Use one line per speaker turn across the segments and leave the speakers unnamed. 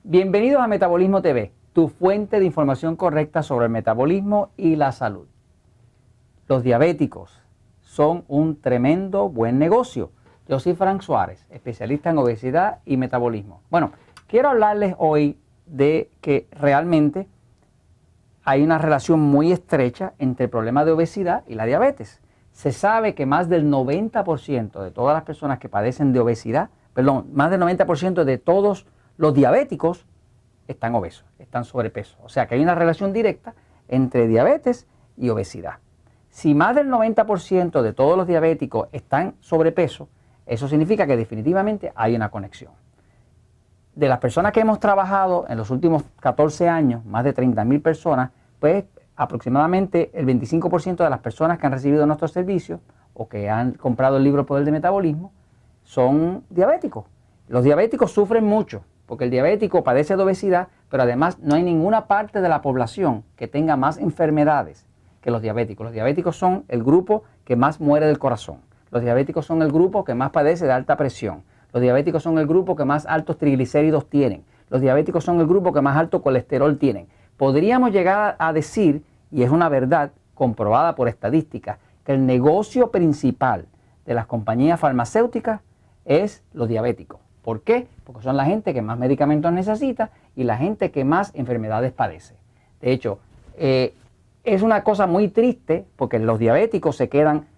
Bienvenidos a Metabolismo TV, tu fuente de información correcta sobre el metabolismo y la salud. Los diabéticos son un tremendo buen negocio. Yo soy Frank Suárez, especialista en obesidad y metabolismo. Bueno, quiero hablarles hoy de que realmente hay una relación muy estrecha entre el problema de obesidad y la diabetes. Se sabe que más del 90% de todas las personas que padecen de obesidad, más del 90% de todos los diabéticos están obesos, están sobrepeso. O sea que hay una relación directa entre diabetes y obesidad. Si más del 90% de todos los diabéticos están sobrepeso, eso significa que definitivamente hay una conexión. De las personas que hemos trabajado en los últimos 14 años, más de 30,000 personas, pues aproximadamente el 25% de las personas que han recibido nuestros servicios o que han comprado el libro Poder de Metabolismo son diabéticos. Los diabéticos sufren mucho porque el diabético padece de obesidad, pero además no hay ninguna parte de la población que tenga más enfermedades que los diabéticos. Los diabéticos son el grupo que más muere del corazón. Los diabéticos son el grupo que más padece de alta presión. Los diabéticos son el grupo que más altos triglicéridos tienen. Los diabéticos son el grupo que más alto colesterol tienen. Podríamos llegar a decir, y es una verdad comprobada por estadísticas, que el negocio principal de las compañías farmacéuticas es los diabéticos. ¿Por qué? Porque son la gente que más medicamentos necesita y la gente que más enfermedades padece. De hecho, es una cosa muy triste porque los diabéticos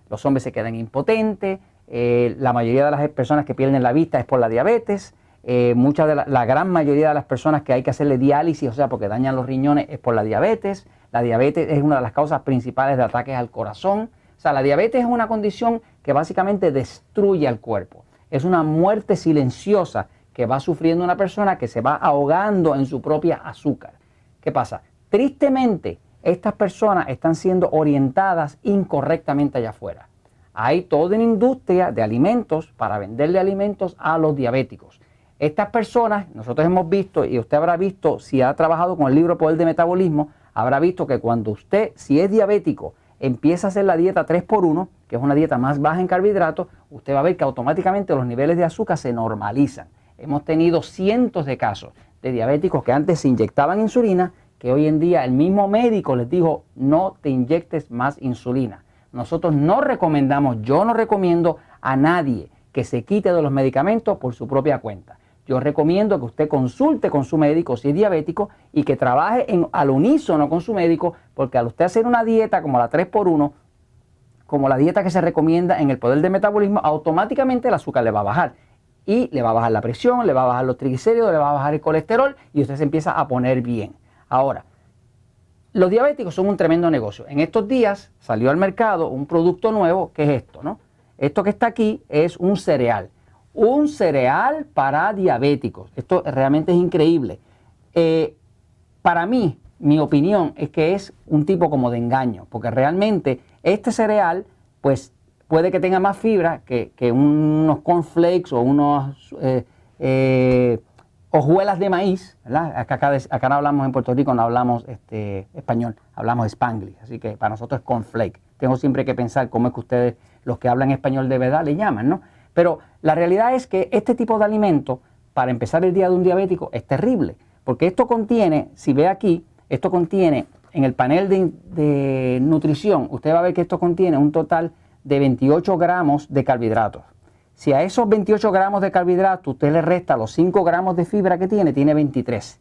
los hombres se quedan impotentes, la mayoría de las personas que pierden la vista es por la diabetes, la gran mayoría de las personas que hay que hacerle diálisis, o sea, porque dañan los riñones, es por la diabetes. La diabetes es una de las causas principales de ataques al corazón. O sea, la diabetes es una condición que básicamente destruye al cuerpo. Es una muerte silenciosa que va sufriendo una persona que se va ahogando en su propia azúcar. ¿Qué pasa? Tristemente, estas personas están siendo orientadas incorrectamente allá afuera. Hay toda una industria de alimentos para venderle alimentos a los diabéticos. Estas personas, nosotros hemos visto, y usted habrá visto, si ha trabajado con el libro Poder de Metabolismo, habrá visto que cuando usted, si es diabético, empieza a hacer la dieta 3x1, que es una dieta más baja en carbohidratos, usted va a ver que automáticamente los niveles de azúcar se normalizan. Hemos tenido cientos de casos de diabéticos que antes se inyectaban insulina, que hoy en día el mismo médico les dijo, no te inyectes más insulina. Nosotros no recomendamos, yo no recomiendo a nadie que se quite de los medicamentos por su propia cuenta. Yo recomiendo que usted consulte con su médico si es diabético y que trabaje al unísono con su médico, porque al usted hacer una dieta como la 3x1, como la dieta que se recomienda en el Poder de Metabolismo, automáticamente el azúcar le va a bajar. Y le va a bajar la presión, le va a bajar los triglicéridos, le va a bajar el colesterol y usted se empieza a poner bien. Ahora, los diabéticos son un tremendo negocio. En estos días salió al mercado un producto nuevo que es esto, ¿no? Esto que está aquí es un cereal. Un cereal para diabéticos. Esto realmente es increíble. Para mí, mi opinión es que es un tipo como de engaño, porque realmente este cereal, pues puede que tenga más fibra que unos cornflakes o unos hojuelas de maíz, ¿verdad? Acá no hablamos en Puerto Rico, no hablamos español, hablamos spanglish, así que para nosotros es cornflake. Tengo siempre que pensar cómo es que ustedes, los que hablan español de verdad, le llaman, ¿no? Pero la realidad es que este tipo de alimento, para empezar el día de un diabético, es terrible. Porque esto contiene, si ve aquí, esto contiene, en el panel de nutrición, usted va a ver que esto contiene un total de 28 gramos de carbohidratos. Si a esos 28 gramos de carbohidratos usted le resta los 5 gramos de fibra que tiene 23.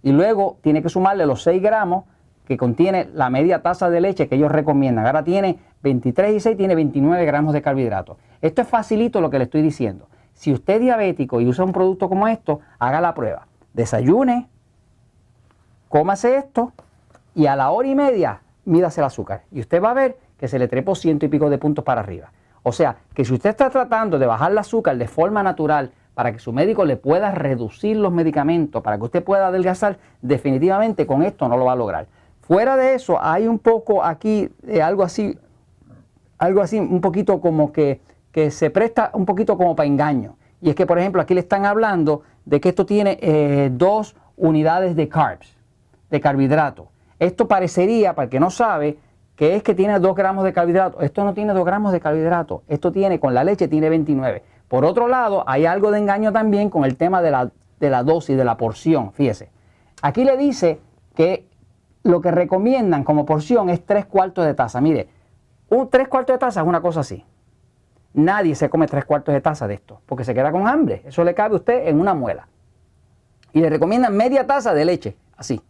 Y luego tiene que sumarle los 6 gramos que contiene la media taza de leche que ellos recomiendan. Ahora tiene 23 y 6, tiene 29 gramos de carbohidratos. Esto es facilito lo que le estoy diciendo. Si usted es diabético y usa un producto como esto, haga la prueba. Desayune, cómase esto y a la hora y media mídase el azúcar. Y usted va a ver que se le trepó 100 y pico de puntos para arriba. O sea, que si usted está tratando de bajar el azúcar de forma natural para que su médico le pueda reducir los medicamentos, para que usted pueda adelgazar, definitivamente con esto no lo va a lograr. Fuera de eso, hay un poco aquí, algo así, un poquito como que se presta un poquito como para engaño. Y es que, por ejemplo, aquí le están hablando de que esto tiene 2 unidades de carbs, de carbohidratos. Esto parecería, para el que no sabe, que es que tiene 2 gramos de carbohidratos. Esto no tiene 2 gramos de carbohidratos. Esto tiene, con la leche, tiene 29. Por otro lado, hay algo de engaño también con el tema de la de la dosis, de la porción. Fíjese, aquí le dice que lo que recomiendan como porción es 3/4 de taza. Mire, 3/4 de taza es una cosa así. Nadie se come 3/4 de taza de esto, porque se queda con hambre. Eso le cabe a usted en una muela. Y le recomiendan media taza de leche, así.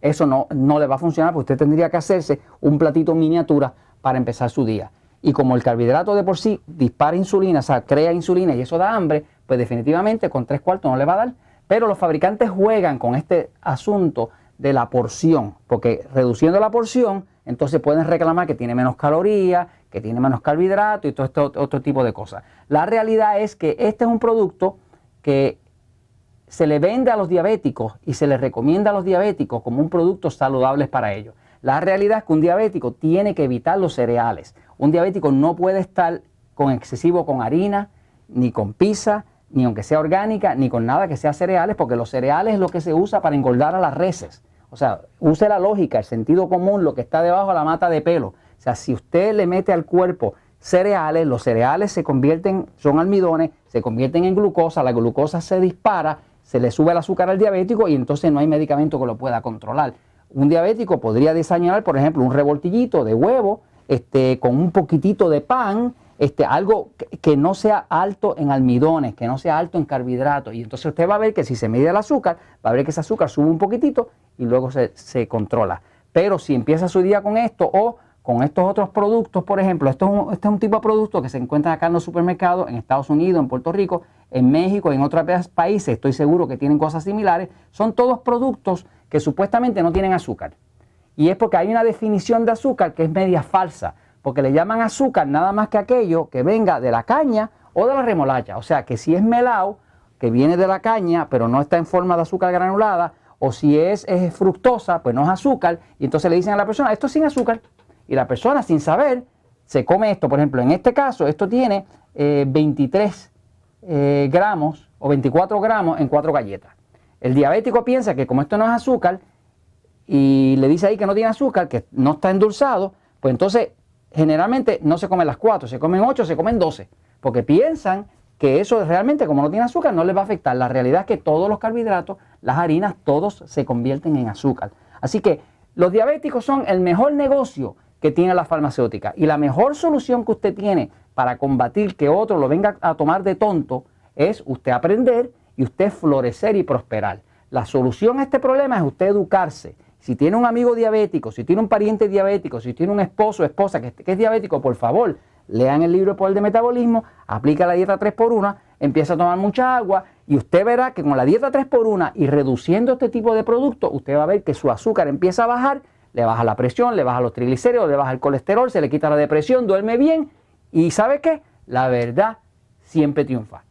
Eso no le va a funcionar, porque usted tendría que hacerse un platito miniatura para empezar su día. Y como el carbohidrato de por sí dispara insulina, o sea, crea insulina y eso da hambre, pues definitivamente con 3/4 no le va a dar. Pero los fabricantes juegan con este asunto de la porción, porque reduciendo la porción, entonces pueden reclamar que tiene menos calorías, que tiene menos carbohidrato y todo este otro tipo de cosas. La realidad es que este es un producto que se le vende a los diabéticos y se le recomienda a los diabéticos como un producto saludable para ellos. La realidad es que un diabético tiene que evitar los cereales. Un diabético no puede estar con excesivo con harina, ni con pizza, ni aunque sea orgánica, ni con nada que sea cereales, porque los cereales es lo que se usa para engordar a las reses. O sea, use la lógica, el sentido común, lo que está debajo de la mata de pelo. O sea, si usted le mete al cuerpo cereales, los cereales se convierten, son almidones, se convierten en glucosa, la glucosa se dispara, se le sube el azúcar al diabético y entonces no hay medicamento que lo pueda controlar. Un diabético podría desayunar, por ejemplo, un revoltillito de huevo, con un poquitito de pan, algo que no sea alto en almidones, que no sea alto en carbohidratos. Y entonces usted va a ver que si se mide el azúcar, va a ver que ese azúcar sube un poquitito y luego se controla. Pero si empieza su día con esto o con estos otros productos, por ejemplo, este es un tipo de producto que se encuentra acá en los supermercados, en Estados Unidos, en Puerto Rico, en México y en otros países, estoy seguro que tienen cosas similares, son todos productos que supuestamente no tienen azúcar. Y es porque hay una definición de azúcar que es media falsa, porque le llaman azúcar nada más que aquello que venga de la caña o de la remolacha. O sea, que si es melao, que viene de la caña, pero no está en forma de azúcar granulada, o si es fructosa, pues no es azúcar, y entonces le dicen a la persona, esto es sin azúcar. Y la persona, sin saber, se come esto. Por ejemplo, en este caso, esto tiene 23 gramos o 24 gramos en 4 galletas. El diabético piensa que como esto no es azúcar, y le dice ahí que no tiene azúcar, que no está endulzado, pues entonces generalmente no se comen las 4, se comen 8, se comen 12, porque piensan que eso realmente, como no tiene azúcar, no les va a afectar. La realidad es que todos los carbohidratos, las harinas, todos se convierten en azúcar. Así que los diabéticos son el mejor negocio que tiene la farmacéutica, y la mejor solución que usted tiene para combatir que otro lo venga a tomar de tonto es usted aprender y usted florecer y prosperar. La solución a este problema es usted educarse. Si tiene un amigo diabético, si tiene un pariente diabético, si tiene un esposo o esposa que es diabético, por favor, lean el libro El Poder del Metabolismo, aplica la dieta 3x1, empieza a tomar mucha agua y usted verá que con la dieta 3x1 y reduciendo este tipo de productos, usted va a ver que su azúcar empieza a bajar, le baja la presión, le baja los triglicéridos, le baja el colesterol, se le quita la depresión, duerme bien y ¿sabe qué? La verdad siempre triunfa.